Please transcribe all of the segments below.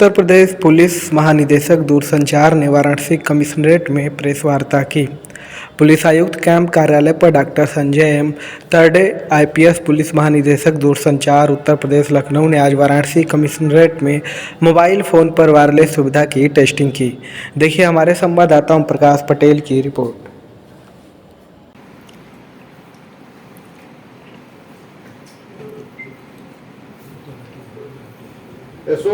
Uttar Pradesh police महानिदेशक दूरसंचार ने वाराणसी कमिश्नरेट में प्रेस वार्ता की। पुलिस आयुक्त कैंप कार्यालय पर doctor Sanjay M Tarde IPS पुलिस महानिदेशक दूरसंचार उत्तर प्रदेश लखनऊ ने आज वाराणसी कमिश्नरेट में मोबाइल फ़ोन पर वायरलेस सुविधा की टेस्टिंग की। देखिए हमारे संवाददाता ओम प्रकाश पटेल की रिपोर्ट। एसो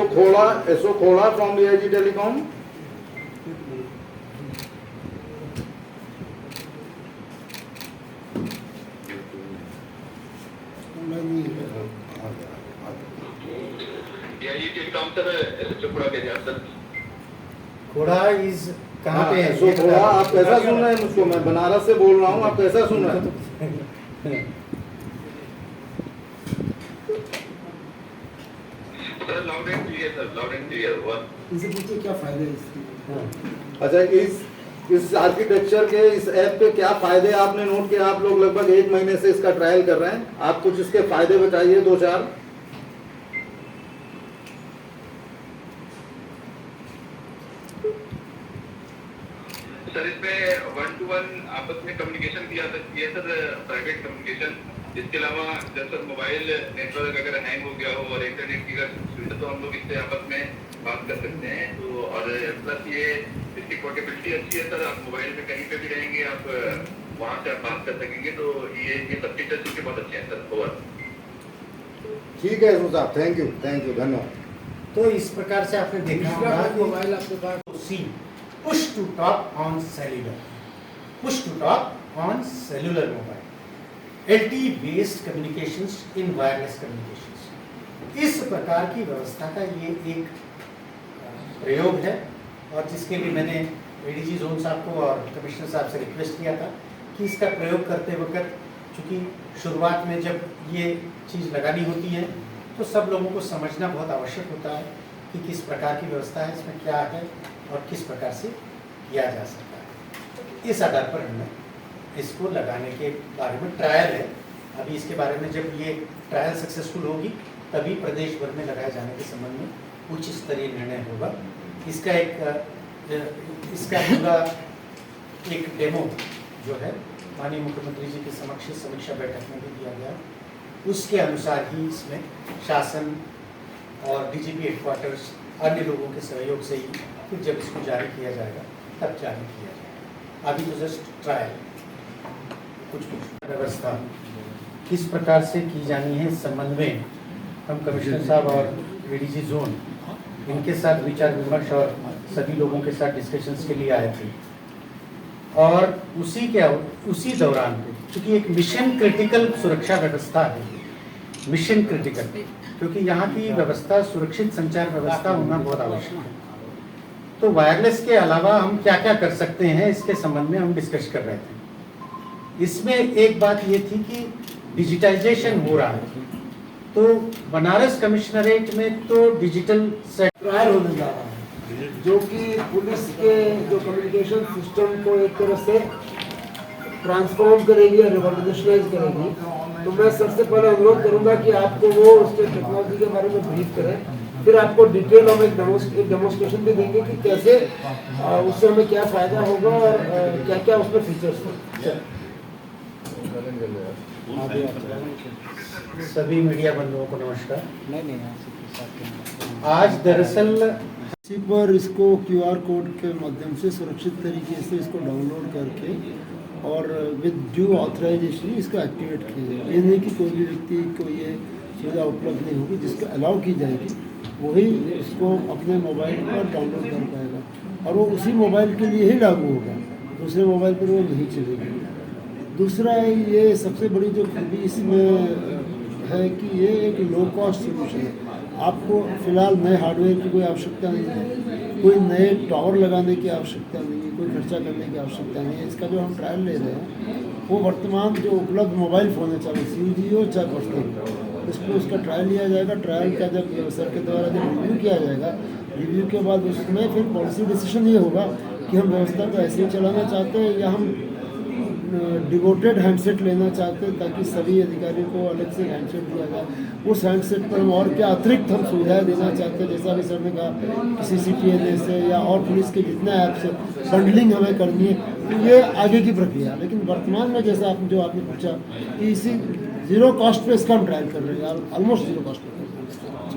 खोला from the AIG Telecom. AIG Telecom sir एसो खोला के जहाँ सर खोड़ा इज कहाँ पे है? एसो खोला, आप कैसा सुन रहे हैं मुझको? मैं बनारस से बोल रहा हूँ, आप कैसा सुन रहे हैं? Sir loud and clear sir, loud and clear हुआ। इनसे पूछिए क्या फायदा है इसके। अच्छा, इस आर्किटेक्चर के इस ऐप पे क्या फायदे आपने नोट किया? आप लोग लगभग 1 महीने से इसका ट्रायल कर रहे हैं, आप कुछ इसके फायदे बताइए 2-4। सर इसमें 1-to-1 आपस में कम्युनिकेशन किया सकती है सर, प्राइवेट कम्युनिकेशन। इसके अलावा जब सर मोबाइल नेटवर्क अगर हैंग हो गया हो और इंटरनेट की अगर सुविधा, तो हम लोग इससे आपस में बात कर सकते हैं। तो और प्लस ये इसकी पोर्टेबिलिटी अच्छी है सर, आप मोबाइल में कहीं पे भी रहेंगे, आप वहाँ से आप बात कर सकेंगे। तो ये सब फीचर्स इसके बहुत अच्छे हैं सर। ओवर। ठीक है यशवंत साहब, थैंक यू, धन्यवाद। तो इस प्रकार से आपने देखा होगा कि मोबाइल आपके पास सी push to talk on cellular, push to talk on cellular mobile, LTE based communications in wireless communications. इस प्रकार की व्यवस्था का ये एक प्रयोग है, और जिसके लिए मैंने ADG जोन साहब को और कमिश्नर साहब से रिक्वेस्ट किया था कि इसका प्रयोग करते वक्त, चूँकि शुरुआत में जब ये चीज़ लगानी होती है तो सब लोगों को समझना बहुत आवश्यक होता है कि किस प्रकार की व्यवस्था है, इसमें क्या है और किस प्रकार से किया जा सकता है। इस आधार पर हमने इसको लगाने के बारे में ट्रायल है। अभी इसके बारे में जब ये ट्रायल सक्सेसफुल होगी तभी प्रदेश भर में लगाए जाने के संबंध में उच्च स्तरीय निर्णय होगा। इसका पूरा एक डेमो जो है माननीय मुख्यमंत्री जी के समक्ष समीक्षा बैठक में भी दिया गया, उसके अनुसार ही इसमें शासन और DGP हेडक्वार्टर्स अन्य लोगों के सहयोग से ही फिर जब इसको जारी किया जाएगा तब जारी किया जाएगा। अभी तो जस्ट ट्रायल, कुछ व्यवस्था किस प्रकार से की जानी है, इस संबंध में हम कमिश्नर साहब और ADG जोन इनके साथ विचार विमर्श और सभी लोगों के साथ डिस्कशंस के लिए आए थे। और उसी दौरान क्योंकि एक मिशन क्रिटिकल सुरक्षा व्यवस्था है, मिशन क्रिटिकल, क्योंकि यहाँ की व्यवस्था सुरक्षित संचार व्यवस्था होना बहुत आवश्यक है। तो वायरलेस के अलावा हम क्या क्या कर सकते हैं इसके संबंध में हम डिस्कस कर रहे थे। इसमें एक बात ये थी कि डिजिटाइजेशन हो रहा है, तो बनारस कमिश्नरेट में तो डिजिटल ट्रायल होने जा रहा है, जो कि पुलिस के जो कम्युनिकेशन सिस्टम को एक तरह से ट्रांसफॉर्म करेगी या रिवॉल्यूशनाइज करेगी। तो मैं सबसे पहले अनुरोध करूंगा कि आपको वो उसके टेक्नोलॉजी के बारे में ब्रीफ करें, फिर आपको डिटेल हम एक डेमोस्ट्रेशन भी देंगे कि कैसे उससे हमें क्या फ़ायदा होगा और क्या क्या उसमें फीचर्स हैं। सभी मीडिया बंधुओं को नमस्कार। आज दरअसल इसी पर इसको QR कोड के माध्यम से सुरक्षित तरीके से इसको डाउनलोड करके और विद ड्यू ऑथराइजेशन इसको एक्टिवेट किया जाएगा। ये नहीं कि कोई भी व्यक्ति को ये सुविधा उपलब्ध नहीं होगी, जिसको अलाउ की जाएगी वही इसको अपने मोबाइल पर डाउनलोड कर पाएगा और वो उसी मोबाइल के लिए ही लागू होगा, दूसरे मोबाइल पर वो नहीं चलेगी। दूसरा ये सबसे बड़ी जो खूबी इसमें है कि ये एक लो कॉस्ट सोल्यूशन है। आपको फ़िलहाल नए हार्डवेयर की कोई आवश्यकता नहीं है, कोई नए टावर लगाने की आवश्यकता नहीं है, कोई खर्चा करने की आवश्यकता नहीं है। इसका जो हम ट्रायल ले रहे हैं वो वर्तमान जो उपलब्ध मोबाइल फ़ोन है, चाहे CG हो चाहे पर्सनल, इस पर उसका ट्रायल लिया जाएगा। ट्रायल का जब सर के द्वारा जब रिव्यू किया जाएगा, रिव्यू के बाद उसमें फिर पॉलिसी डिसीजन ये होगा कि हम व्यवस्था को ऐसे ही चलाना चाहते हैं या हम डिवोटेड हैंडसेट लेना चाहते हैं ताकि सभी अधिकारियों को अलग से हैंडसेट दिया जाए। उस हैंडसेट पर हम और क्या अतिरिक्त हम सुविधाएं देना चाहते हैं, जैसा भी सर ने कहा CCTV से या और पुलिस के जितने ऐप्स है बंडलिंग हमें करनी है, तो ये आगे की प्रक्रिया। लेकिन वर्तमान में जैसा आपने पूछा कि इसी जीरो कॉस्ट पे इसका हम ट्रायल कर रहे हैं, ऑलमोस्ट जीरो कॉस्ट पे।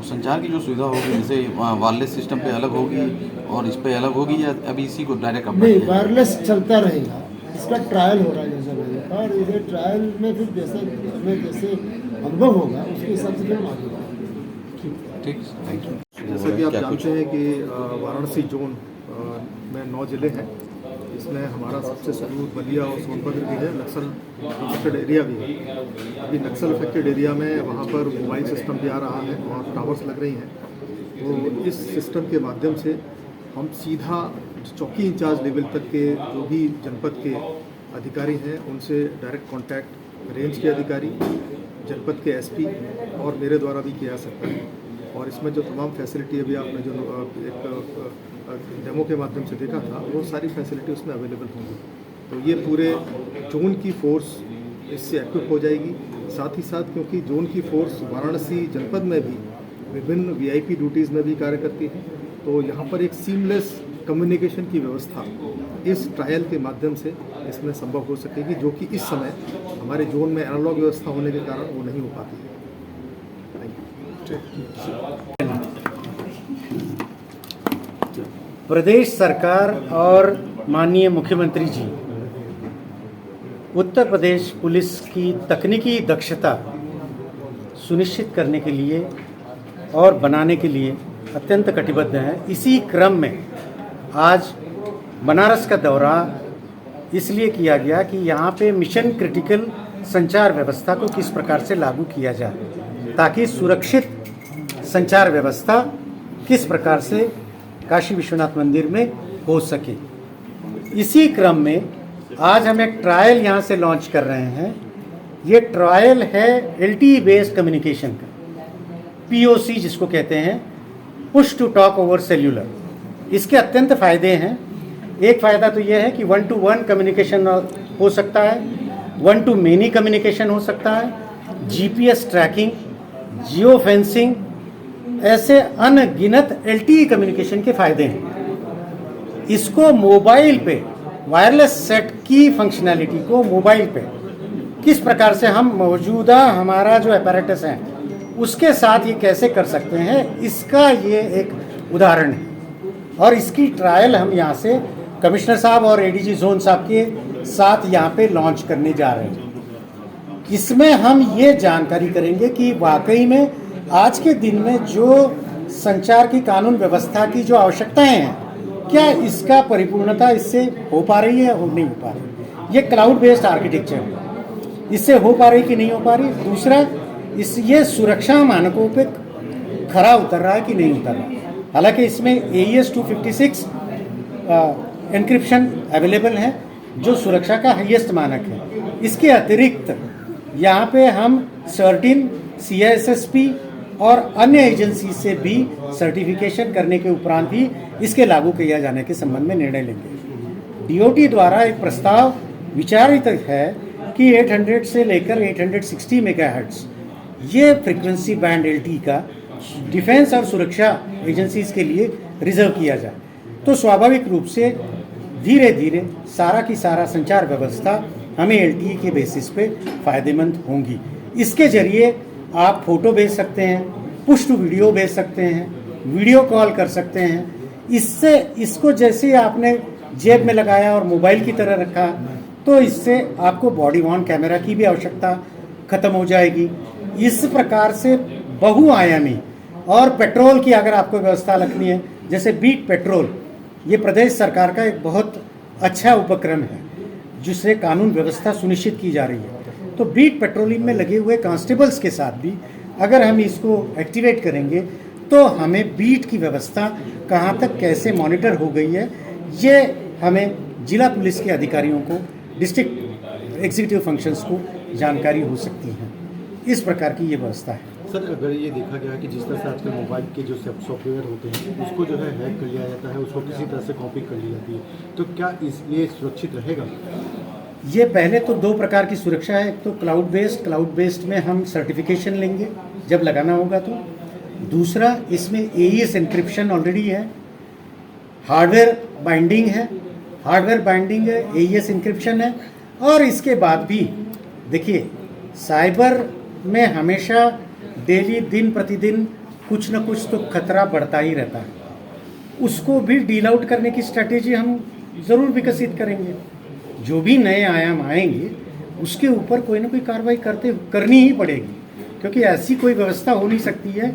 संचार की जो सुविधा होगी जैसे वायरलेस सिस्टम पे अलग होगी और इस पे अलग होगी, या अभी इसी को डायरेक्ट नहीं, वायरलेस चलता रहेगा, इसका ट्रायल हो रहा है जैसा मैंने कहा, और इधर ट्रायल में फिर जैसे अनुभव होगा उसके हिसाब से फिर हम आगे बढ़ेंगे। ठीक, थैंक यू। जैसा कि आप जानते हैं कि वाराणसी जोन में 9 जिले हैं, इसमें हमारा सबसे शुरू बलिया और सोनभद्र भी है, नक्सल अफेक्टेड एरिया भी है। अभी नक्सल अफेक्टेड एरिया में वहाँ पर मोबाइल सिस्टम भी आ रहा है और टावर्स लग रही हैं, तो इस सिस्टम के माध्यम से हम सीधा चौकी इंचार्ज लेवल तक के जो भी जनपद के अधिकारी हैं उनसे डायरेक्ट कांटेक्ट रेंज के अधिकारी, जनपद के SP और मेरे द्वारा भी किया जा सकता है। और इसमें जो तमाम फैसिलिटी अभी आपने जो एक डेमो के माध्यम से देखा था, वो सारी फैसिलिटी उसमें अवेलेबल होंगी। तो ये पूरे जोन की फोर्स इससे एक्विप हो जाएगी। साथ ही साथ क्योंकि जोन की फोर्स वाराणसी जनपद में भी विभिन्न VIP ड्यूटीज़ में भी कार्य करती है, तो यहाँ पर एक सीमलेस कम्युनिकेशन की व्यवस्था इस ट्रायल के माध्यम से इसमें संभव हो सकेगी, जो कि इस समय हमारे जोन में एनालॉग व्यवस्था होने के कारण वो नहीं हो पाती है। प्रदेश सरकार और माननीय मुख्यमंत्री जी उत्तर प्रदेश पुलिस की तकनीकी दक्षता सुनिश्चित करने के लिए और बनाने के लिए अत्यंत कटिबद्ध हैं। इसी क्रम में आज बनारस का दौरा इसलिए किया गया कि यहाँ पे मिशन क्रिटिकल संचार व्यवस्था को किस प्रकार से लागू किया जाए, ताकि सुरक्षित संचार व्यवस्था किस प्रकार से काशी विश्वनाथ मंदिर में हो सके। इसी क्रम में आज हम एक ट्रायल यहाँ से लॉन्च कर रहे हैं। ये ट्रायल है LTE बेस्ड कम्युनिकेशन का, POC जिसको कहते हैं, push to talk over cellular. इसके अत्यंत फ़ायदे हैं। एक फ़ायदा तो यह है कि 1-to-1 कम्युनिकेशन हो सकता है, 1 to many कम्युनिकेशन हो सकता है, GPS ट्रैकिंग, जियो फेंसिंग, ऐसे अनगिनत LTE कम्युनिकेशन के फ़ायदे हैं। इसको मोबाइल पे वायरलेस सेट की फंक्शनैलिटी को मोबाइल पे किस प्रकार से हम मौजूदा हमारा जो अपैरेटस है उसके साथ ये कैसे कर सकते हैं, इसका ये एक उदाहरण है। और इसकी ट्रायल हम यहाँ से कमिश्नर साहब और ADG जोन साहब के साथ यहाँ पे लॉन्च करने जा रहे हैं। इसमें हम ये जानकारी करेंगे कि वाकई में आज के दिन में जो संचार की कानून व्यवस्था की जो आवश्यकताएं हैं, क्या इसका परिपूर्णता इससे हो पा रही है और नहीं हो पा रही। ये क्लाउड बेस्ड आर्किटेक्चर है, इससे हो पा रही कि नहीं हो पा रही। दूसरा, ये सुरक्षा मानकों पे खरा उतर रहा है कि नहीं उतर रहा। हालांकि इसमें AES 256 एन्क्रिप्शन अवेलेबल है जो सुरक्षा का हाईएस्ट मानक है। इसके अतिरिक्त यहाँ पे हम सर्टिन CISSP और अन्य एजेंसी से भी सर्टिफिकेशन करने के उपरांत ही इसके लागू किया जाने के संबंध में निर्णय लेंगे। DOT द्वारा एक प्रस्ताव विचारित है कि 800 से लेकर 860 मेगाहर्ट्ज ये फ्रीक्वेंसी बैंड LTE का डिफेंस और सुरक्षा एजेंसीज के लिए रिजर्व किया जाए। तो स्वाभाविक रूप से धीरे धीरे सारा की सारा संचार व्यवस्था हमें LTE के बेसिस पे फ़ायदेमंद होंगी। इसके जरिए आप फोटो भेज सकते हैं, पुश टू वीडियो भेज सकते हैं, वीडियो कॉल कर सकते हैं। इससे इसको जैसे आपने जेब में लगाया और मोबाइल की तरह रखा, तो इससे आपको बॉडी वॉर्न कैमरा की भी आवश्यकता खत्म हो जाएगी। इस प्रकार से बहुआयामी और पेट्रोल की अगर आपको व्यवस्था रखनी है, जैसे बीट पेट्रोल, ये प्रदेश सरकार का एक बहुत अच्छा उपक्रम है जिससे कानून व्यवस्था सुनिश्चित की जा रही है। तो बीट पेट्रोलिंग में लगे हुए कांस्टेबल्स के साथ भी अगर हम इसको एक्टिवेट करेंगे तो हमें बीट की व्यवस्था कहाँ तक कैसे मॉनिटर हो गई है, ये हमें जिला पुलिस के अधिकारियों को, डिस्ट्रिक्ट एग्जीक्यूटिव फंक्शंस को जानकारी हो सकती है। इस प्रकार की ये व्यवस्था है। सर, अगर ये देखा गया कि जिस तरह से आजकल मोबाइल के जो सॉफ्टवेयर होते हैं उसको जो है हैक कर लिया जाता है, उसको किसी तरह से कॉपी कर ली जाती है, तो क्या ये सुरक्षित रहेगा? ये पहले तो दो प्रकार की सुरक्षा है, एक तो क्लाउड बेस्ड में हम सर्टिफिकेशन लेंगे जब लगाना होगा तो। दूसरा, इसमें एईएस एन्क्रिप्शन ऑलरेडी है, हार्डवेयर बाइंडिंग है, एईएस एन्क्रिप्शन है। और इसके बाद भी देखिए, साइबर में हमेशा डेली दिन प्रतिदिन कुछ न कुछ तो खतरा बढ़ता ही रहता है, उसको भी डील आउट करने की स्ट्रैटेजी हम ज़रूर विकसित करेंगे। जो भी नए आयाम आएंगे उसके ऊपर कोई ना कोई कार्रवाई करनी ही पड़ेगी, क्योंकि ऐसी कोई व्यवस्था हो नहीं सकती है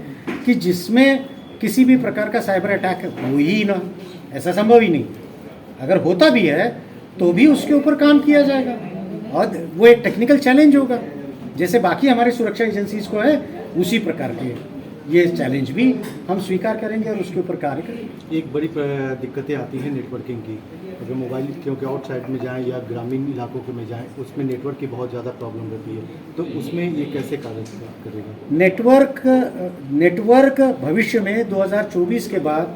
कि जिसमें किसी भी प्रकार का साइबर अटैक हो ही ना, ऐसा संभव ही नहीं। अगर होता भी है तो भी उसके ऊपर काम किया जाएगा और वो एक टेक्निकल चैलेंज होगा, जैसे बाकी हमारे सुरक्षा एजेंसीज को है उसी प्रकार के ये चैलेंज भी हम स्वीकार करेंगे और उसके ऊपर कार्य करेंगे। एक बड़ी दिक्कतें आती हैं नेटवर्किंग की, अगर मोबाइल क्योंकि आउटसाइड में जाएं या ग्रामीण इलाकों के में जाएं, उसमें नेटवर्क की बहुत ज़्यादा प्रॉब्लम रहती है, तो उसमें ये कैसे कार्य करेगा? नेटवर्क भविष्य में 2024 के बाद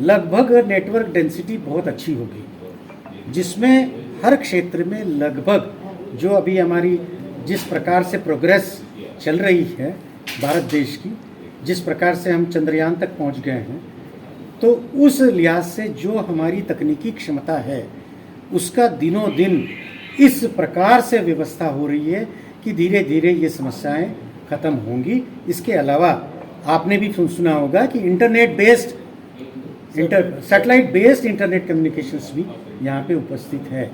लगभग नेटवर्क डेंसिटी बहुत अच्छी होगी, जिसमें हर क्षेत्र में लगभग जो अभी हमारी जिस प्रकार से प्रोग्रेस चल रही है भारत देश की, जिस प्रकार से हम चंद्रयान तक पहुंच गए हैं, तो उस लिहाज से जो हमारी तकनीकी क्षमता है उसका दिनों दिन इस प्रकार से व्यवस्था हो रही है कि धीरे धीरे ये समस्याएं ख़त्म होंगी। इसके अलावा आपने भी सुना होगा कि सैटेलाइट बेस्ड इंटरनेट कम्युनिकेशंस भी यहाँ पे उपस्थित है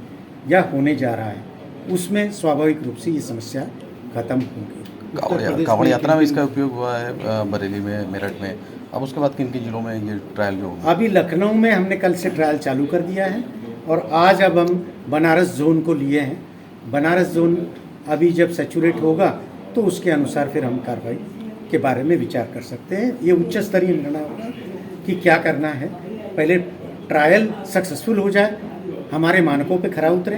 या होने जा रहा है, उसमें स्वाभाविक रूप से ये समस्या खत्म होगी। कांवड़ यात्रा में इसका उपयोग हुआ है बरेली में, मेरठ में, अब उसके बाद किन किन जिलों में ये ट्रायल जो होगा? अभी लखनऊ में हमने कल से ट्रायल चालू कर दिया है और आज अब हम बनारस जोन को लिए हैं। बनारस जोन अभी जब सैचुरेट होगा तो उसके अनुसार फिर हम कार्रवाई के बारे में विचार कर सकते हैं। ये उच्च स्तरीय निर्णय होगा कि क्या करना है। पहले ट्रायल सक्सेसफुल हो जाए, हमारे मानकों पे खरा उतरे,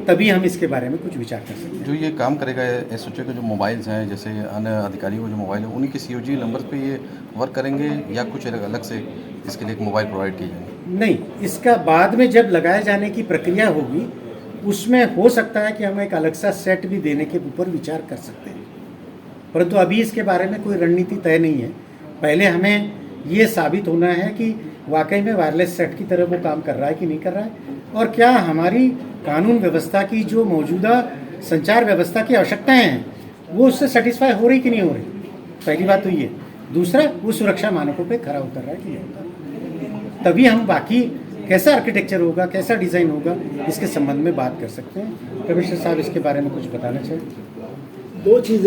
तभी हम इसके बारे में कुछ विचार कर सकते हैं। जो ये काम करेगा एसओचे के जो मोबाइल्स हैं, जैसे अन्य अधिकारियों को जो मोबाइल है, उन्हीं के सीओजी नंबर पे ये वर्क करेंगे या कुछ अलग से इसके लिए एक मोबाइल प्रोवाइड किए जाएंगे? नहीं, इसका बाद में जब लगाए जाने की प्रक्रिया होगी उसमें हो सकता है कि हम एक अलग सा सेट भी देने के ऊपर विचार कर सकते हैं, परंतु अभी इसके बारे में कोई रणनीति तय नहीं है। पहले हमें ये साबित होना है कि वाकई में वायरलेस सेट की तरह वो काम कर रहा है कि नहीं कर रहा है, और क्या हमारी कानून व्यवस्था की जो मौजूदा संचार व्यवस्था की आवश्यकताएं हैं वो उससे सेटिस्फाई हो रही कि नहीं हो रही। पहली बात तो ये। दूसरा, वो सुरक्षा मानकों पे खरा उतर रहा है कि नहीं होगा, तभी हम बाकी कैसा आर्किटेक्चर होगा, कैसा डिज़ाइन होगा, इसके संबंध में बात कर सकते हैं। कमिश्नर साहब इसके बारे में कुछ बताना चाहिए। दो चीज़ें